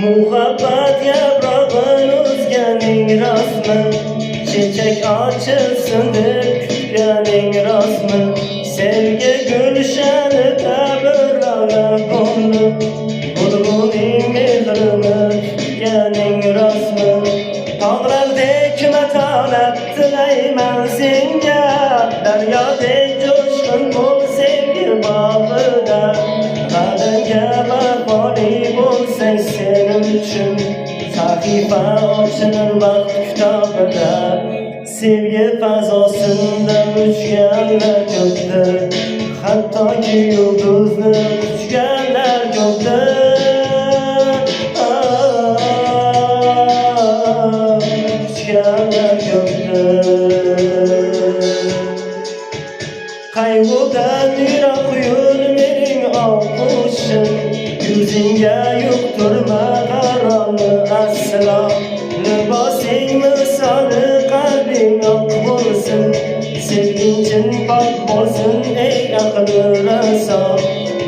Muhabbat yaprog'in o'zganing rostmi? Chechak ochilsin deb kutganing rostmi? Sevgi gulshanida bir lavlab qo'nib, bulbuling mehrini tutganing rostmi? Tog'lardek matonat tilayman senga, daryodek jo'shqin bo'l sevgi bog'ida. Qadamga vafoli bo'lsang sening uchun sahifa ochilar vaqt kitobida. Sevgi fazosinda uchganlar ko'pdir, hattoki yulduzni uchganlar ko'pdir. Uchganlar ko'pdir. Qayg'udan yiroq yur mening oqqushim, yuzingga yo'qdir maqaroni aslo. Libosing misoli qalbing oq bo'lsin, sevging chin pok bo'lsin ey aqli raso.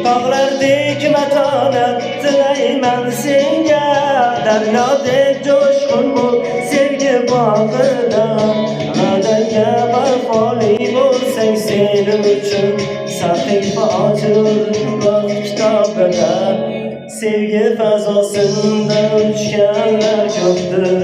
Tog'lardek matonat tilayman senga, daryodek jo'shqin bo'l sevgi bog'ida. Qadamga vafoli bo'lsang sening uchun sahifa ochilur vaqt kitobida. Sevgi fazosinda uchganlar ko'pdir,